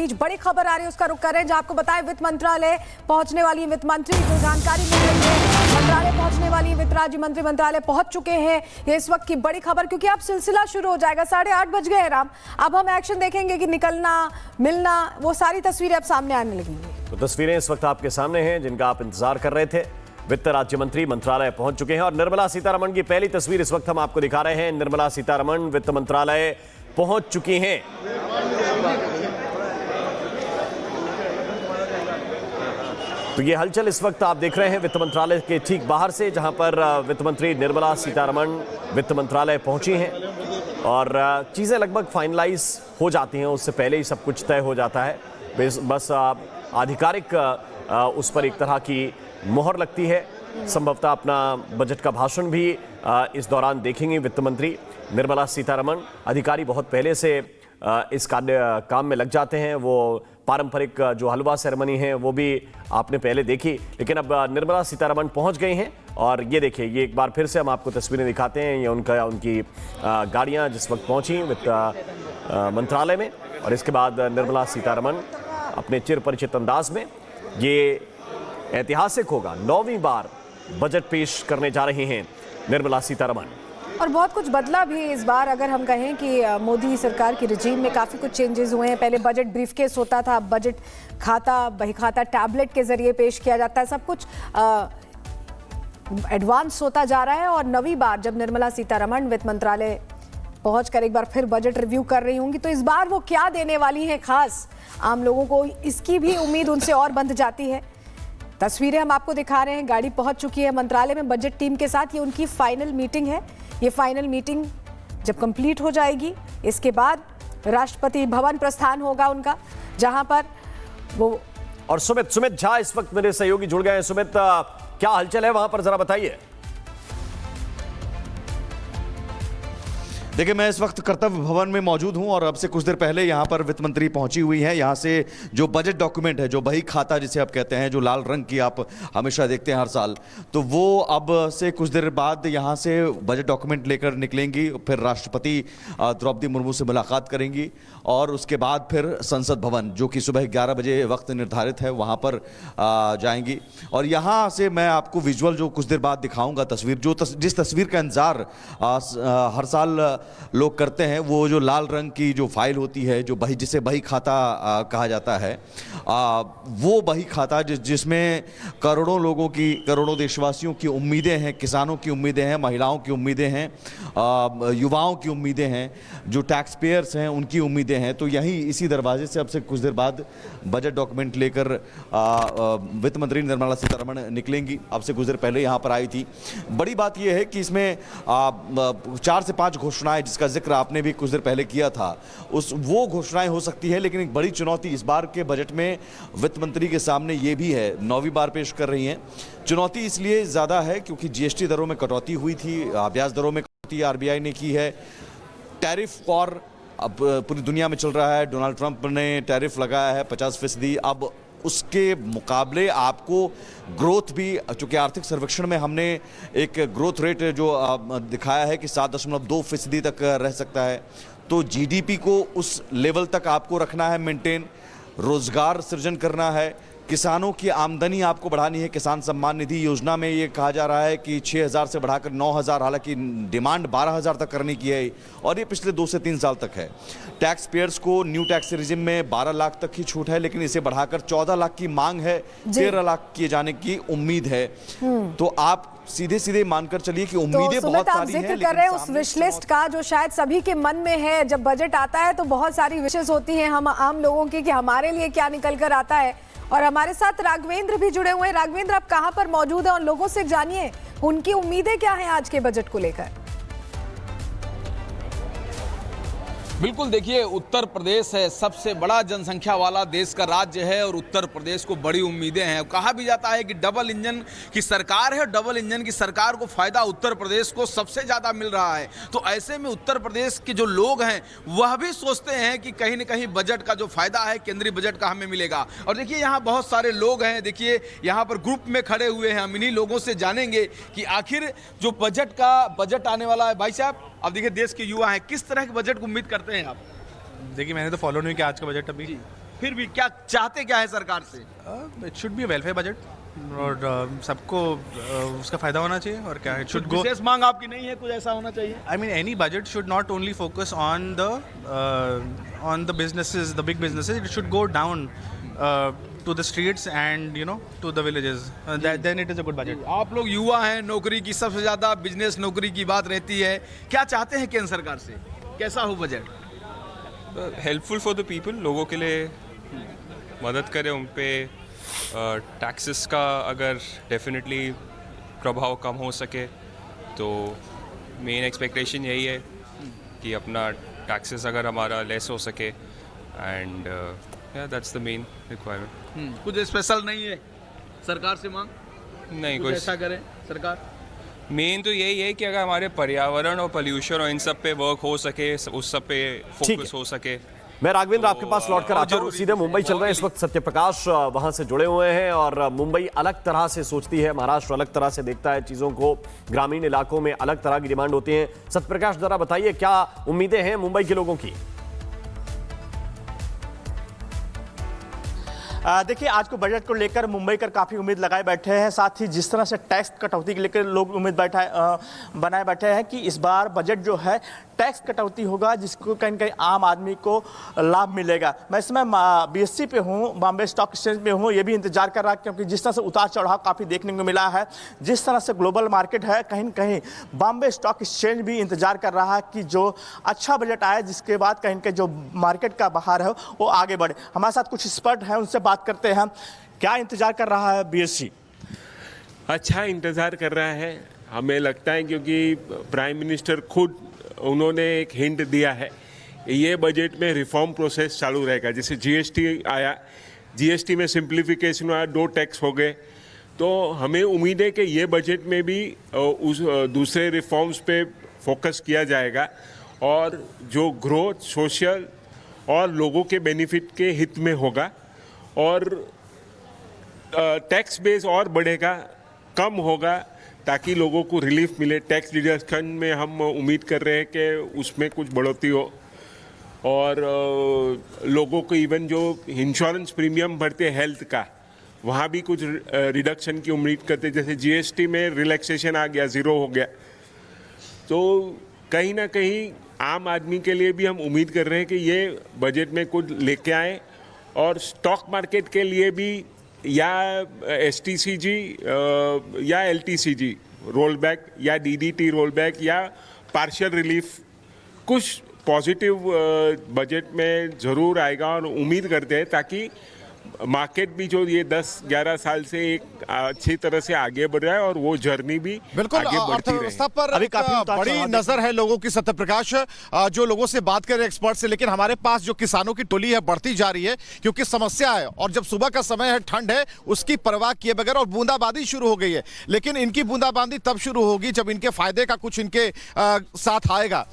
बीच बड़ी खबर आ रही है, उसका रुख करें, जहां आपको बताएं वित्त मंत्रालय पहुंचने वाली है वित्त मंत्री, जो जानकारी मिल रही है मंत्रालय पहुंचने वाली है, वित्त राज्य मंत्री मंत्रालय पहुंच चुके हैं। ये इस वक्त की बड़ी खबर, क्योंकि अब सिलसिला शुरू हो जाएगा। 8:30 बज गए हैं राम, अब हम एक्शन देखेंगे कि निकलना मिलना, वो सारी तस्वीरें अब सामने आने लगेंगी। तो तस्वीरें इस वक्त आपके सामने हैं जिनका आप इंतजार कर रहे थे। वित्त राज्य मंत्री मंत्रालय पहुंच चुके हैं और निर्मला सीतारमण की पहली तस्वीर इस वक्त हम आपको दिखा रहे हैं। निर्मला सीतारमण वित्त मंत्रालय पहुंच चुकी हैं। तो ये हलचल इस वक्त आप देख रहे हैं वित्त मंत्रालय के ठीक बाहर से, जहां पर वित्त मंत्री निर्मला सीतारमण वित्त मंत्रालय पहुंची हैं और चीजें लगभग फाइनलाइज हो जाती हैं, उससे पहले ही सब कुछ तय हो जाता है। बस आधिकारिक उस पर एक तरह की मोहर लगती है। संभवतः अपना बजट का भाषण भी इस दौरान देखेंगे वित्त मंत्री निर्मला सीतारमण। अधिकारी बहुत पहले से इस काम में लग जाते हैं। वो पारंपरिक जो हलवा सेरेमनी है वो भी आपने पहले देखी, लेकिन अब निर्मला सीतारमण पहुंच गई हैं और ये देखिए, ये एक बार फिर से हम आपको तस्वीरें दिखाते हैं। ये उनकी गाड़ियां जिस वक्त पहुंची वित्त मंत्रालय में, और इसके बाद निर्मला सीतारमण अपने चिर परिचित अंदाज में, ये ऐतिहासिक होगा, 9वीं बार बजट पेश करने जा रही हैं निर्मला सीतारमण। और बहुत कुछ बदला भी इस बार, अगर हम कहें कि मोदी सरकार की रिजीम में काफ़ी कुछ चेंजेस हुए हैं। पहले बजट ब्रीफकेस होता था, अब बजट खाता बही खाता टैबलेट के जरिए पेश किया जाता है। सब कुछ एडवांस होता जा रहा है और 9वीं बार जब निर्मला सीतारमण वित्त मंत्रालय पहुंचकर एक बार फिर बजट रिव्यू कर रही होंगी, तो इस बार वो क्या देने वाली हैं खास, आम लोगों को इसकी भी उम्मीद उनसे और बंध जाती है। तस्वीरें हम आपको दिखा रहे हैं, गाड़ी पहुंच चुकी है मंत्रालय में बजट टीम के साथ। ये उनकी फाइनल मीटिंग है। ये फाइनल मीटिंग जब कंप्लीट हो जाएगी, इसके बाद राष्ट्रपति भवन प्रस्थान होगा उनका, जहां पर वो और सुमित झा इस वक्त मेरे सहयोगी जुड़ गए हैं। सुमित, क्या हलचल है वहां पर, जरा बताइए। देखिए, मैं इस वक्त कर्तव्य भवन में मौजूद हूं और अब से कुछ देर पहले यहां पर वित्त मंत्री पहुंची हुई हैं। यहां से जो बजट डॉक्यूमेंट है, जो बही खाता जिसे आप कहते हैं, जो लाल रंग की आप हमेशा देखते हैं हर साल, तो वो अब से कुछ देर बाद यहां से बजट डॉक्यूमेंट लेकर निकलेंगी। फिर राष्ट्रपति द्रौपदी मुर्मू से मुलाकात करेंगी और उसके बाद फिर संसद भवन, जो कि सुबह 11 बजे वक्त निर्धारित है, वहां पर जाएंगी। और यहां से मैं आपको विजुअल जो कुछ देर बाद दिखाऊंगा तस्वीर, जिस तस्वीर का इंतजार हर साल लोग करते हैं, वो जो लाल रंग की जो फाइल होती है, जो जिसे बही खाता कहा जाता है, वो बही खाता जिसमें करोड़ों लोगों की, करोड़ों देशवासियों की उम्मीदें हैं, किसानों की उम्मीदें हैं, महिलाओं की उम्मीदें हैं, युवाओं की उम्मीदें हैं, जो टैक्स पेयर्स हैं उनकी उम्मीदें हैं। तो यही इसी दरवाजे से अब से कुछ देर बाद बजट डॉक्यूमेंट लेकर वित्त मंत्री निर्मला सीतारमण निकलेंगी। अब से कुछ देर पहले यहाँ पर आई थी। बड़ी बात यह है कि इसमें 4 से 5 घोषणाएं, जिसका जिक्र आपने भी कुछ देर पहले किया था, वो घोषणाएं हो सकती है। लेकिन एक बड़ी चुनौती इस बार के बजट में वित्त मंत्री के सामने ये भी है, 9वीं बार पेश कर रही हैं। चुनौती इसलिए ज्यादा है क्योंकि जीएसटी दरों में कटौती हुई थी, ब्याज दरों में कटौती आरबीआई ने की है। टैरिफ वॉर अब पूरी दुनिया में चल रहा है। डोनाल्ड ट्रंप ने टैरिफ लगाया है 50%। अब उसके मुकाबले आपको ग्रोथ भी, चूंकि आर्थिक सर्वेक्षण में हमने एक ग्रोथ रेट जो दिखाया है कि 7.2% तक रह सकता है, तो जीडीपी को उस लेवल तक आपको रखना है मेंटेन, रोजगार सृजन करना है, किसानों की आमदनी आपको बढ़ानी है। किसान सम्मान निधि योजना में ये कहा जा रहा है कि 6,000 से बढ़ाकर 9,000, हालांकि डिमांड 12,000 तक करने की है और ये पिछले 2 से 3 साल तक है। टैक्स पेयर्स को न्यू टैक्स रिजिम में 12 लाख तक की छूट है, लेकिन इसे बढ़ाकर 14 लाख की मांग है, 13 लाख किए जाने की उम्मीद है। तो आप सीधे मानकर चलिए कि उम्मीदें बहुत सारी हैं। जिक्र कर रहे हैं उस विश लिस्ट का, जो शायद सभी के मन में है। जब बजट आता है तो बहुत सारी विशेष होती हैं हम आम लोगों की, कि हमारे लिए क्या निकल कर आता है। और हमारे साथ राघवेंद्र भी जुड़े हुए हैं। राघवेंद्र, आप कहां पर मौजूद हैं और लोगों से जानिए उनकी उम्मीदें क्या हैं आज के बजट को लेकर। बिल्कुल, देखिए, उत्तर प्रदेश है, सबसे बड़ा जनसंख्या वाला देश का राज्य है और उत्तर प्रदेश को बड़ी उम्मीदें हैं। कहा भी जाता है कि डबल इंजन की सरकार है, डबल इंजन की सरकार को फायदा उत्तर प्रदेश को सबसे ज़्यादा मिल रहा है। तो ऐसे में उत्तर प्रदेश के जो लोग हैं वह भी सोचते हैं कि कहीं न कहीं बजट का जो फायदा है केंद्रीय बजट का हमें मिलेगा। और देखिए, यहाँ बहुत सारे लोग हैं, देखिए यहाँ पर ग्रुप में खड़े हुए हैं। हम इन्हीं लोगों से जानेंगे कि आखिर जो बजट आने वाला है। भाई साहब, अब देखिए देश के युवा हैं, किस तरह के बजट की उम्मीद करते हैं आप? देखिए, मैंने तो फॉलो नहीं किया आज का बजट अभी, फिर भी क्या चाहते क्या है सरकार से? It should be welfare budget और सबको उसका फायदा होना चाहिए और क्या इट शुड गो विशेष मांग आपकी नहीं है, कुछ ऐसा होना चाहिए? I mean, any budget should not only focus on the businesses, the big businesses. It should go down to the streets and to the villages. Then it is a good budget. आप लोग युवा हैं, नौकरी की सबसे ज्यादा business नौकरी की बात रहती है, क्या चाहते हैं केंद्र सरकार से? कैसा हो budget? Helpful for the people, लोगों के लिए मदद करें, उन पे टैक्सेस का अगर डेफिनेटली प्रभाव कम हो सके तो मेन एक्सपेक्टेशन यही है कि अपना टैक्सेस अगर हमारा लेस हो सके and that's the main requirement. कुछ स्पेशल नहीं है सरकार से मांग? नहीं कुछ कुछ ऐसा करे सरकार? मेन तो यही है कि अगर हमारे पर्यावरण और पोल्यूशन और इन सब पे वर्क हो सके, उस सब पे फोकस हो सके। मैं राघवेंद्र आपके पास लौटकर आता हूं। सीधे मुंबई चल रहे हैं इस वक्त। सत्यप्रकाश वहां से जुड़े हुए हैं और मुंबई अलग तरह से सोचती है, महाराष्ट्र अलग तरह से देखता है चीजों को, ग्रामीण इलाकों में अलग तरह की डिमांड होती है। सत्यप्रकाश जरा बताइए क्या उम्मीदें हैं मुंबई के लोगों की? देखिए, आज को बजट को लेकर मुंबई कर काफ़ी उम्मीद लगाए बैठे हैं। साथ ही जिस तरह से टैक्स कटौती के लेकर लोग उम्मीद बनाए बैठे हैं कि इस बार बजट जो है टैक्स कटौती होगा जिसको कहीं कहीं आम आदमी को लाभ मिलेगा। मैं इस समय BSE पे हूँ, बॉम्बे स्टॉक एक्सचेंज पे हूँ। ये भी इंतजार कर रहा है क्योंकि जिस तरह से उतार चढ़ाव काफ़ी देखने को मिला है, जिस तरह से ग्लोबल मार्केट है, कहीं न कहीं बॉम्बे स्टॉक एक्सचेंज भी इंतजार कर रहा है कि जो अच्छा बजट आए जिसके बाद कहीं कहीं जो मार्केट का बहार है वो आगे बढ़े। हमारे साथ कुछ एक्सपर्ट हैं, उनसे बात करते हैं। क्या इंतजार कर रहा है BSE? अच्छा इंतज़ार कर रहा है, हमें लगता है, क्योंकि प्राइम मिनिस्टर खुद उन्होंने एक हिंट दिया है ये बजट में रिफॉर्म प्रोसेस चालू रहेगा। जैसे GST आया, GST में सिंप्लीफिकेशन हुआ, 2 टैक्स हो गए, तो हमें उम्मीद है कि ये बजट में भी उस दूसरे रिफॉर्म्स पे फोकस किया जाएगा और जो ग्रोथ सोशल और लोगों के बेनिफिट के हित में होगा और टैक्स बेस और बढ़ेगा, कम होगा ताकि लोगों को रिलीफ मिले। टैक्स डिडक्शन में हम उम्मीद कर रहे हैं कि उसमें कुछ बढ़ोतरी हो और लोगों को इवन जो इंश्योरेंस प्रीमियम भरते हैं हेल्थ का, वहाँ भी कुछ रिडक्शन की उम्मीद करते हैं। जैसे GST में रिलैक्सेशन आ गया, 0 हो गया, तो कहीं ना कहीं आम आदमी के लिए भी हम उम्मीद कर रहे हैं कि ये बजट में कुछ लेके आए और स्टॉक मार्केट के लिए भी या STCG या LTCG रोल बैक या DDT रोल बैक या पार्शियल रिलीफ कुछ पॉजिटिव बजट में ज़रूर आएगा और उम्मीद करते हैं ताकि मार्केट भी जो ये 10-11 साल से एक अच्छी तरह से आगे बढ़ रहा है और वो जर्नी भी बिल्कुल आगे बढ़ती अर्थव्यवस्था रहे। पर अभी एक काफी उतार बड़ी चढ़ाव नजर है लोगों की। सत्यप्रकाश, जो लोगों से बात करें एक्सपर्ट से, लेकिन हमारे पास जो किसानों की टोली है बढ़ती जा रही है क्योंकि समस्या है और जब सुबह का समय है, ठंड है, उसकी परवाह किए बगैर और बूंदाबांदी शुरू हो गई है। लेकिन इनकी बूंदाबांदी तब शुरू होगी जब इनके फायदे का कुछ इनके साथ आएगा।